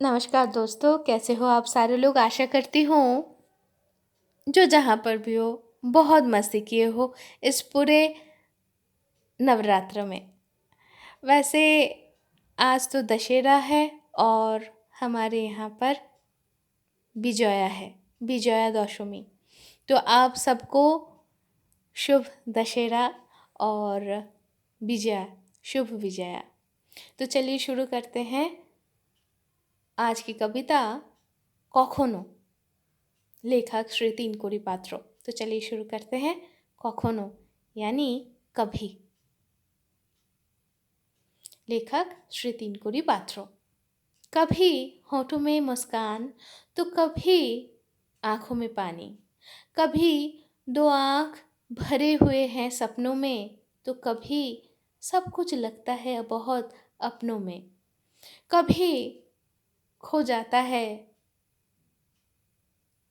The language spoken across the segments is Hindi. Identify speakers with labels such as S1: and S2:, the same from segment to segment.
S1: नमस्कार दोस्तों, कैसे हो आप सारे लोग? आशा करती हूँ जो जहाँ पर भी हो बहुत मस्ती किए हो इस पूरे नवरात्र में। वैसे आज तो दशहरा है और हमारे यहाँ पर विजया है, विजया दशमी। तो आप सबको शुभ दशहरा और विजया, शुभ विजया। तो चलिए शुरू करते हैं आज की कविता कखनो, लेखक श्री तीनकुरी पात्रो। तो चलिए शुरू करते हैं। कखनो यानी कभी, लेखक श्री तीनकुरी पात्रो। कभी होठों में मुस्कान तो कभी आंखों में पानी, कभी दो आंख भरे हुए हैं सपनों में तो कभी सब कुछ लगता है बहुत अपनों में। कभी खो जाता है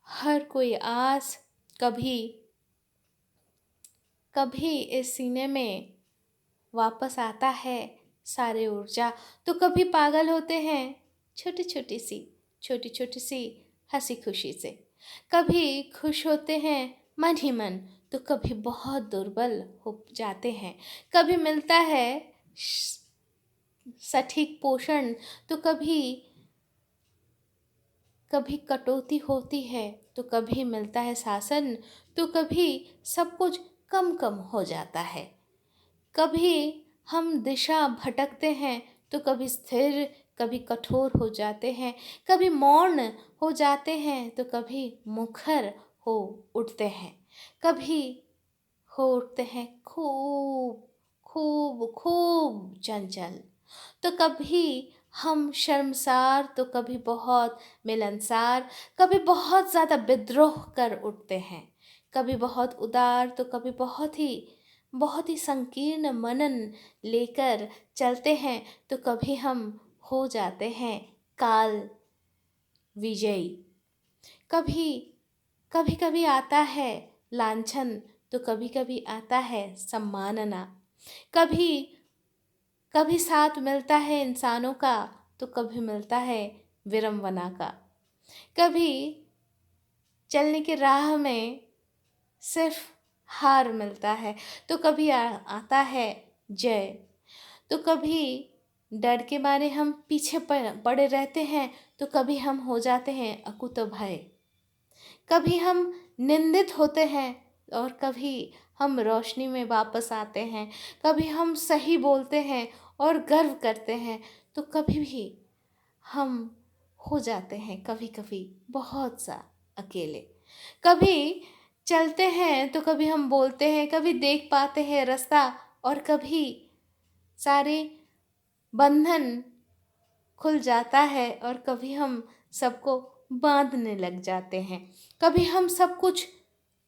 S1: हर कोई आस, कभी कभी इस सीने में वापस आता है सारे ऊर्जा। तो कभी पागल होते हैं छोटी छोटी सी हंसी खुशी से, कभी खुश होते हैं मन ही मन तो कभी बहुत दुर्बल हो जाते हैं। कभी मिलता है सटीक पोषण तो कभी कभी कटौती होती है, तो कभी मिलता है शासन तो कभी सब कुछ कम कम हो जाता है। कभी हम दिशा भटकते हैं तो कभी स्थिर, कभी कठोर हो जाते हैं। कभी मौन हो जाते हैं तो कभी मुखर हो उठते हैं। कभी हो उठते हैं खूब खूब खूब चंचल, तो कभी हम शर्मसार तो कभी बहुत मिलनसार। कभी बहुत ज़्यादा विद्रोह कर उठते हैं, कभी बहुत उदार तो कभी बहुत ही संकीर्ण मनन लेकर चलते हैं। तो कभी हम हो जाते हैं काल विजयी। कभी कभी कभी आता है लांछन तो कभी कभी आता है सम्मानना। कभी कभी साथ मिलता है इंसानों का तो कभी मिलता है विरंबना का। कभी चलने की राह में सिर्फ हार मिलता है तो कभी आता है जय। तो कभी डर के मारे हम पीछे पड़े रहते हैं तो कभी हम हो जाते हैं अकुतोभय। कभी हम निंदित होते हैं और कभी हम रोशनी में वापस आते हैं। कभी हम सही बोलते हैं और गर्व करते हैं तो कभी भी हम हो जाते हैं कभी कभी बहुत सा अकेले। कभी चलते हैं तो कभी हम बोलते हैं, कभी देख पाते हैं रास्ता और कभी सारे बंधन खुल जाता है और कभी हम सबको बांधने लग जाते हैं। कभी हम सब कुछ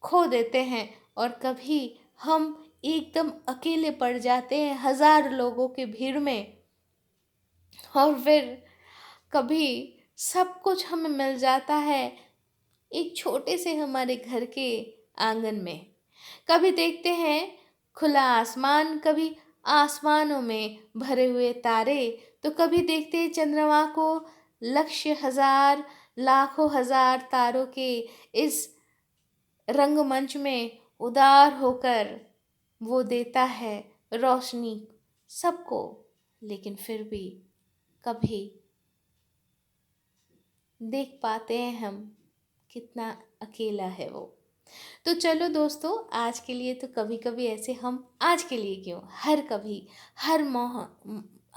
S1: खो देते हैं और कभी हम एकदम अकेले पड़ जाते हैं हजार लोगों की भीड़ में। और फिर कभी सब कुछ हमें मिल जाता है एक छोटे से हमारे घर के आंगन में। कभी देखते हैं खुला आसमान, कभी आसमानों में भरे हुए तारे तो कभी देखते हैं चंद्रमा को लक्ष्य हजार लाखों हजार तारों के इस रंगमंच में उदार होकर वो देता है रोशनी सबको। लेकिन फिर भी कभी देख पाते हैं हम कितना अकेला है वो। तो चलो दोस्तों, आज के लिए तो कभी कभी ऐसे हम, आज के लिए क्यों, हर कभी,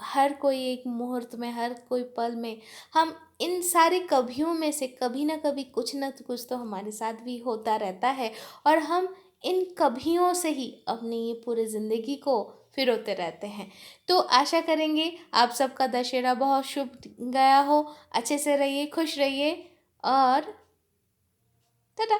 S1: हर कोई एक मुहूर्त में, हर कोई पल में हम इन सारे कभियों में से कभी ना कभी कुछ ना कुछ तो हमारे साथ भी होता रहता है। और हम इन कभियों से ही अपनी ये पूरी ज़िंदगी को फिरोते रहते हैं। तो आशा करेंगे आप सबका दशहरा बहुत शुभ गया हो। अच्छे से रहिए, खुश रहिए और टाटा।